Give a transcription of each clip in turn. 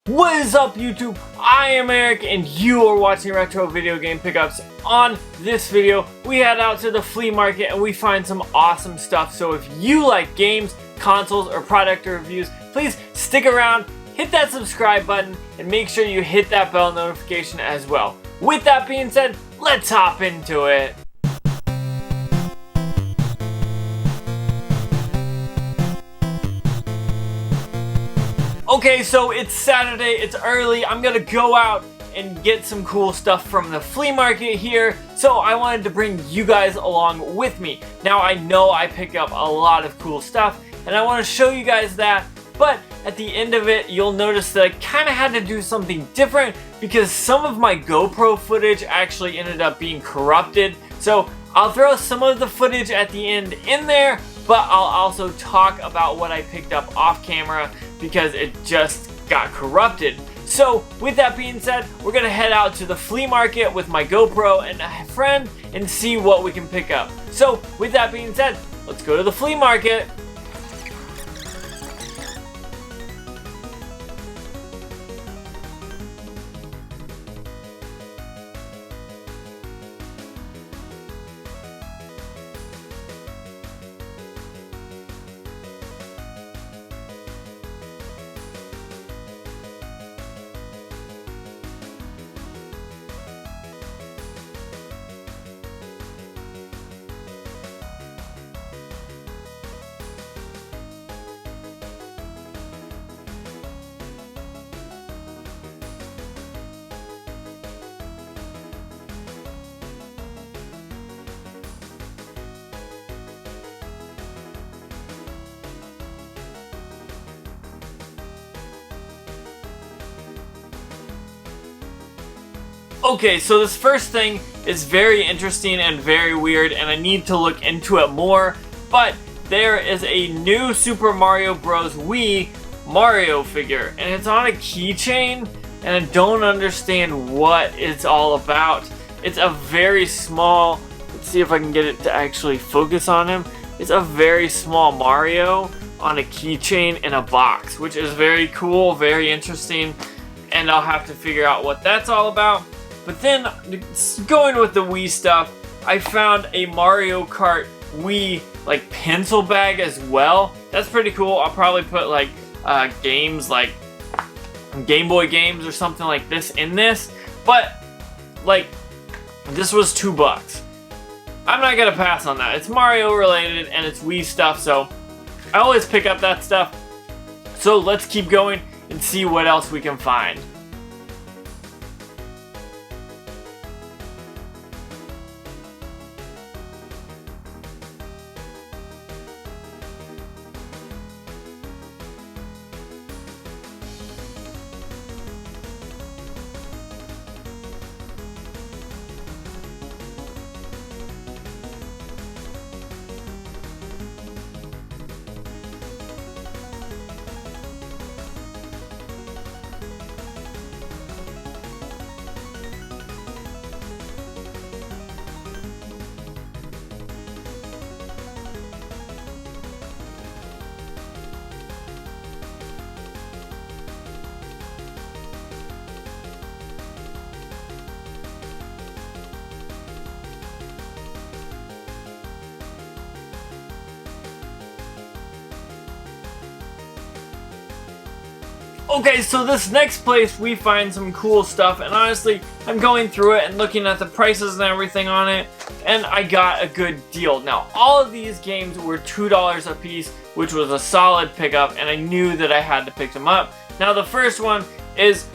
What is up, YouTube? I am Eric and you are watching Retro Video Game Pickups. On this video, we head out to the flea market and we find some awesome stuff. So if you like games, consoles, or product reviews, please stick around, hit that subscribe button, and make sure you hit that bell notification as well. With that being said, let's hop into it. Okay, so it's Saturday, it's early, I'm gonna go out and get some cool stuff from the flea market here, so I wanted to bring you guys along with me. Now I know I pick up a lot of cool stuff, and I want to show you guys that, but at the end of it, you'll notice that I kind of had to do something different because some of my GoPro footage actually ended up being corrupted. So I'll throw some of the footage at the end in there, but I'll also talk about what I picked up off camera because it just got corrupted. So with that being said, we're gonna head out to the flea market with my GoPro and a friend and see what we can pick up. So with that being said, let's go to the flea market. Okay, so this first thing is very interesting and very weird, and I need to look into it more, but there is a new Super Mario Bros. Wii Mario figure, and it's on a keychain, and I don't understand what it's all about. It's a very small, let's see if I can get it to actually focus on him. It's a very small Mario on a keychain in a box, which is very cool, very interesting, and I'll have to figure out what that's all about. But then, going with the Wii stuff, I found a Mario Kart Wii like pencil bag as well. That's pretty cool. I'll probably put like games like Game Boy games or something like this in this. But like, this was $2. I'm not gonna pass on that. It's Mario related and it's Wii stuff, so I always pick up that stuff. So let's keep going and see what else we can find. Okay, so this next place we find some cool stuff, and honestly, I'm going through it and looking at the prices and everything on it, and I got a good deal. Now, all of these games were $2 a piece, which was a solid pickup, and I knew that I had to pick them up. Now, the first one is,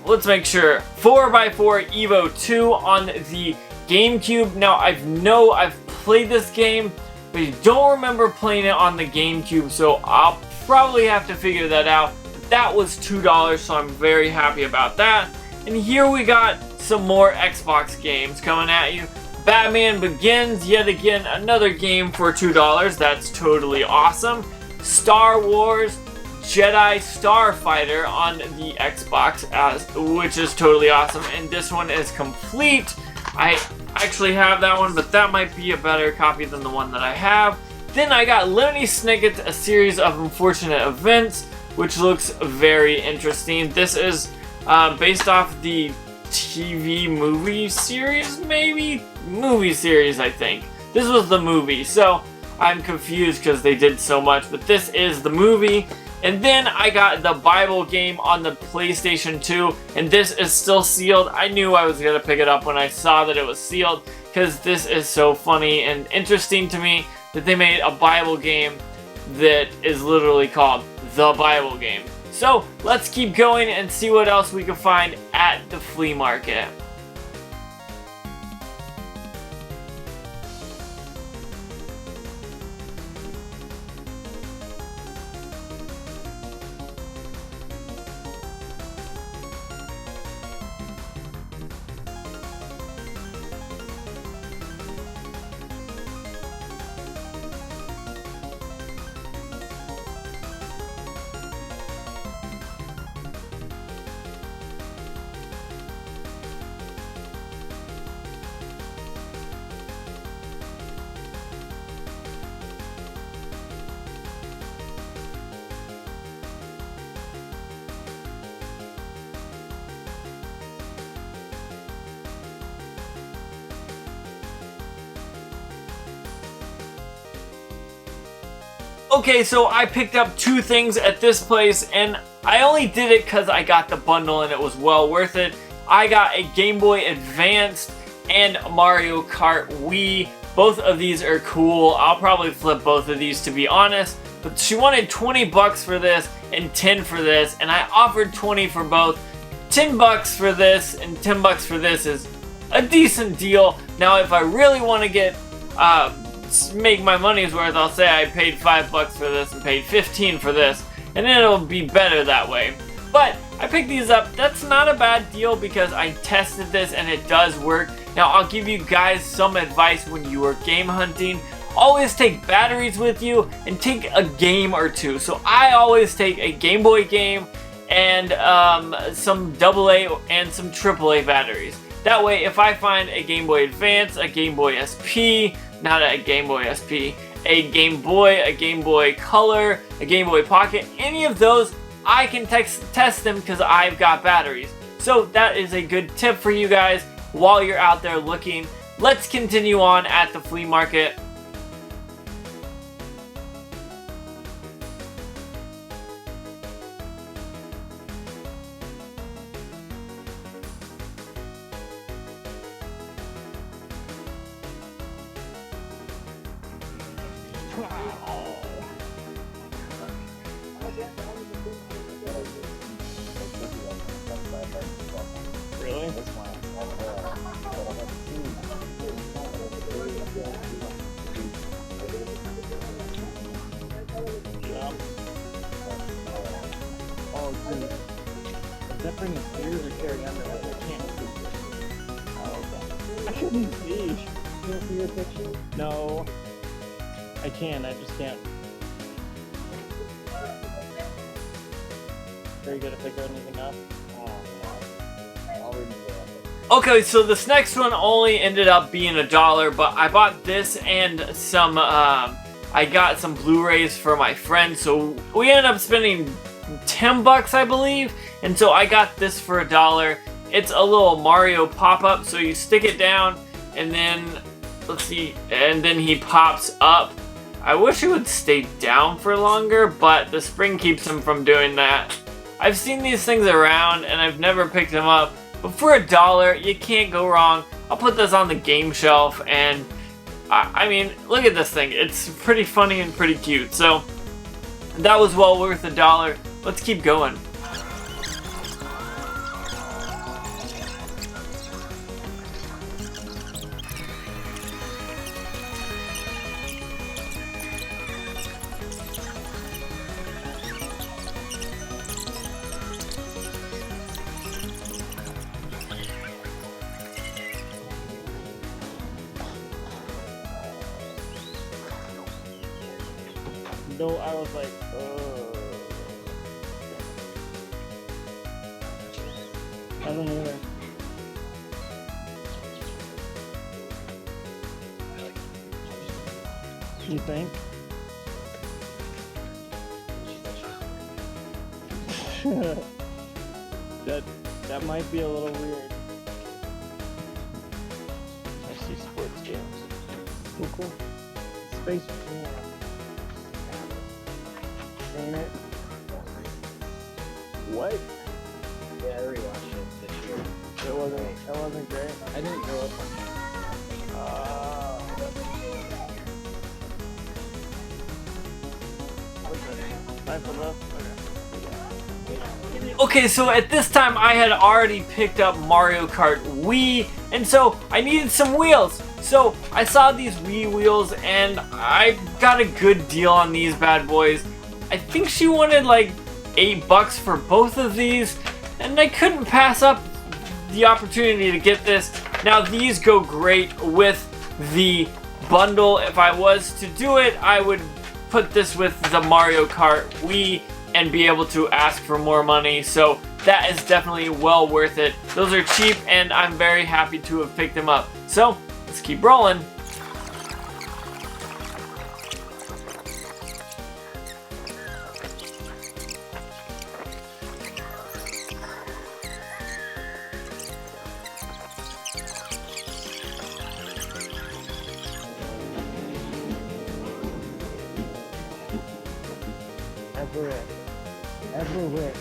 let's make sure, 4x4 Evo 2 on the GameCube. Now, I've played this game, but I don't remember playing it on the GameCube, so I'll probably have to figure that out. That was $2, so I'm very happy about that. And here we got some more Xbox games coming at you. Batman Begins, yet again, another game for $2. That's totally awesome. Star Wars Jedi Starfighter on the Xbox, which is totally awesome. And this one is complete. I actually have that one, but that might be a better copy than the one that I have. Then I got Lemony Snicket's A Series of Unfortunate Events which looks very interesting. This is based off the TV movie series, maybe? Movie series, I think. This was the movie, so I'm confused because they did so much, but this is the movie. And then I got the Bible game on the PlayStation 2, and this is still sealed. I knew I was going to pick it up when I saw that it was sealed, because this is so funny and interesting to me that they made a Bible game that is literally called The Bible Game. So let's keep going and see what else we can find at the flea market. Okay, so I picked up 2 things at this place, and I only did it because I got the bundle and it was well worth it. I got a Game Boy Advanced and Mario Kart Wii. Both of these are cool. I'll probably flip both of these, to be honest. But she wanted 20 bucks for this and 10 for this, and I offered 20 for both. 10 bucks for this and 10 bucks for this is a decent deal. Now, if I really want to get make my money's worth, I'll say I paid 5 bucks for this and paid 15 for this, and then it'll be better that way. But I picked these up. That's not a bad deal because I tested this and it does work. Now I'll give you guys some advice when you are game hunting. Always take batteries with you and take a game or 2. So I always take a Game Boy game and some AA and some AAA batteries. That way, if I find a Game Boy Advance, a Game Boy SP, not a Game Boy SP, a Game Boy Color, a Game Boy Pocket, any of those, I can test them because I've got batteries. So that is a good tip for you guys while you're out there looking. Let's continue on at the flea market. Really? Yeah. Oh, dude. Is that bringing stairs or carry under? I can't see. Oh, okay. I couldn't see. You can't see your picture? No. I can, I just can't. Very good if I go anything up. Okay, so this next one only ended up being $1, but I bought this and some, I got some Blu-rays for my friend, so we ended up spending 10 bucks, I believe, and so I got this for $1. It's a little Mario pop-up, so you stick it down, and then, let's see, and then he pops up. I wish he would stay down for longer, but the spring keeps him from doing that. I've seen these things around, and I've never picked them up. But for $1, you can't go wrong. I'll put this on the game shelf, and I mean, look at this thing. It's pretty funny and pretty cute. So that was well worth $1. Let's keep going. No, I was like, ugh. I don't either. You think? that might be a little weird. I see sports games. Cool. Space Jam. Ain't it? What? Yeah, I rewatched it this year. It wasn't great. I didn't grow up on Time for this? Okay, so at this time I had already picked up Mario Kart Wii, and so I needed some wheels. So I saw these Wii wheels and I got a good deal on these bad boys. I think she wanted like $8 for both of these, and I couldn't pass up the opportunity to get this. Now these go great with the bundle. If I was to do it, I would put this with the Mario Kart Wii and be able to ask for more money, so that is definitely well worth it. Those are cheap and I'm very happy to have picked them up. So let's keep rolling. Everywhere.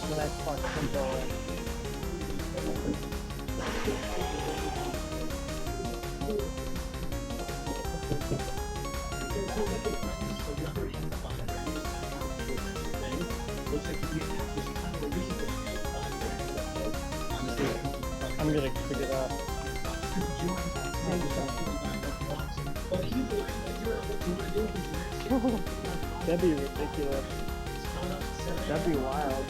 The next part can go in. I'm gonna pick it up. That'd be ridiculous. That'd be wild.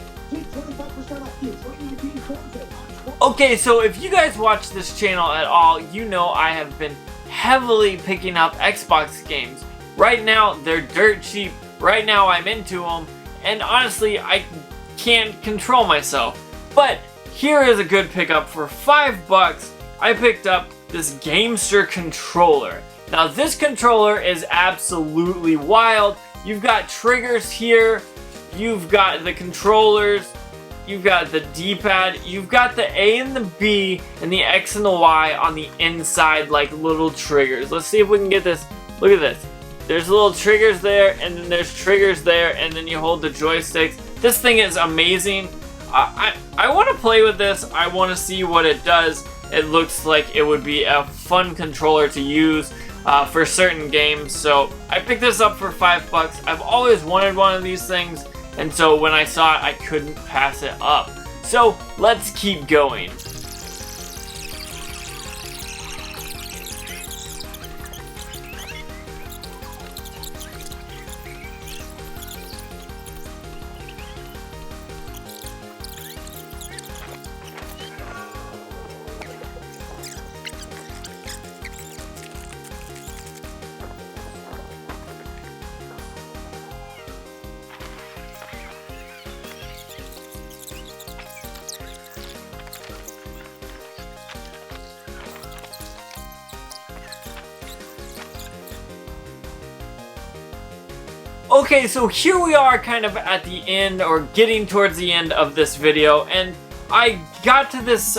Okay, so if you guys watch this channel at all, you know I have been heavily picking up Xbox games. Right now, they're dirt cheap. Right now, I'm into them. And honestly, I can't control myself. But here is a good pickup. For $5, I picked up this Gamester controller. Now, this controller is absolutely wild. You've got triggers here. You've got the controllers. You've got the D-pad. You've got the A and the B and the X and the Y on the inside like little triggers. Let's see if we can get this. Look at this. There's little triggers there, and then there's triggers there, and then you hold the joysticks. This thing is amazing. I want to play with this. I want to see what it does. It looks like it would be a fun controller to use for certain games. So I picked this up for $5. I've always wanted one of these things, and so when I saw it, I couldn't pass it up. So let's keep going. Okay, so here we are kind of at the end, or getting towards the end of this video, and I got to this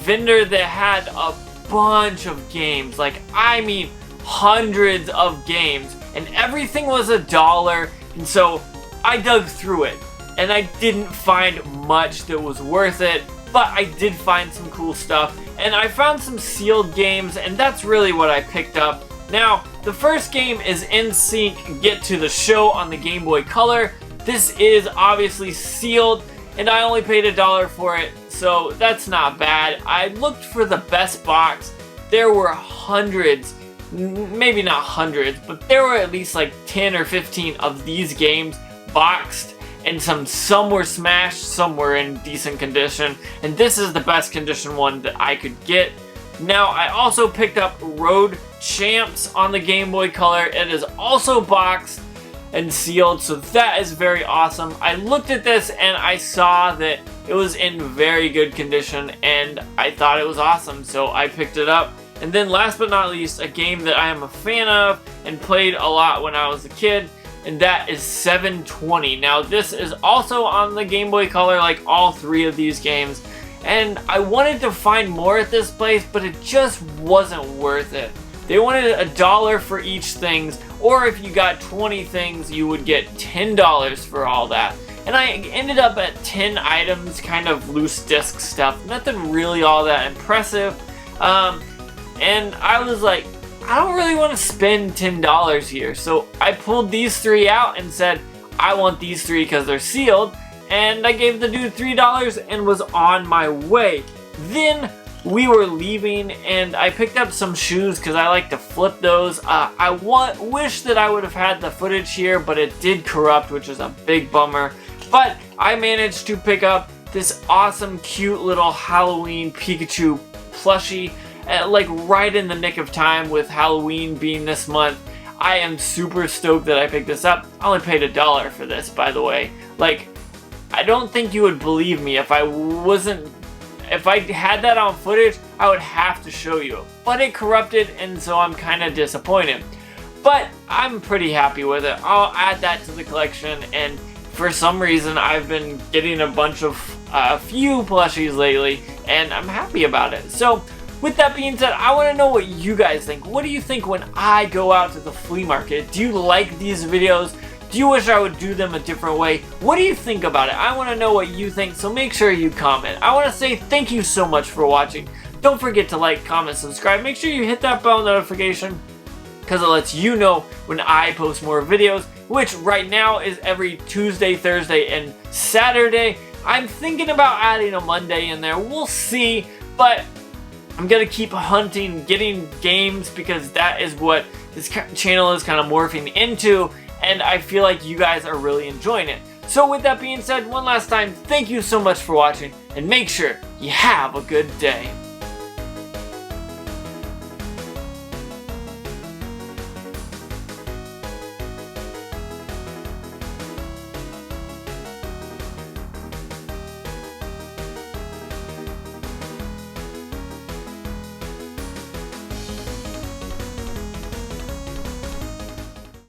vendor that had a bunch of games. Like, I mean, hundreds of games, and everything was $1, and so I dug through it, and I didn't find much that was worth it, but I did find some cool stuff, and I found some sealed games, and that's really what I picked up. Now, the first game is NSYNC Get to the Show on the Game Boy Color. This is obviously sealed, and I only paid $1 for it, so that's not bad. I looked for the best box. There were hundreds, maybe not hundreds, but there were at least like 10 or 15 of these games boxed, and some were smashed, some were in decent condition, and this is the best condition one that I could get. Now, I also picked up Road Champs on the Game Boy Color. It is also boxed and sealed, so that is very awesome. I looked at this and I saw that it was in very good condition, and I thought it was awesome, so I picked it up. And then last but not least, a game that I am a fan of and played a lot when I was a kid. and that is $7.20. Now this is also on the Game Boy Color, like all 3 of these games, and I wanted to find more at this place, but it just wasn't worth it. They wanted $1 for each things, or if you got 20 things, you would get $10 for all that. And I ended up at 10 items, kind of loose disc stuff, nothing really all that impressive. And I was like, I don't really want to spend $10 here. So I pulled these 3 out and said, I want these 3 because they're sealed. And I gave the dude $3 and was on my way. Then we were leaving and I picked up some shoes because I like to flip those. I wish that I would have had the footage here, but it did corrupt, which is a big bummer. But I managed to pick up this awesome, cute little Halloween Pikachu plushie, like right in the nick of time with Halloween being this month. I am super stoked that I picked this up. I only paid $1 for this, by the way. Like, I don't think you would believe me if I had that on footage, I would have to show you. But it corrupted, and so I'm kind of disappointed. But I'm pretty happy with it. I'll add that to the collection, and for some reason I've been getting a few plushies lately, and I'm happy about it. So with that being said, I want to know what you guys think. What do you think when I go out to the flea market? Do you like these videos? Do you wish I would do them a different way? What do you think about it? I want to know what you think, so make sure you comment. I want to say thank you so much for watching. Don't forget to like, comment, subscribe. Make sure you hit that bell notification because it lets you know when I post more videos, which right now is every Tuesday, Thursday, and Saturday. I'm thinking about adding a Monday in there. We'll see, but I'm going to keep hunting, getting games, because that is what this channel is kind of morphing into, and I feel like you guys are really enjoying it. So with that being said, one last time, thank you so much for watching, and make sure you have a good day.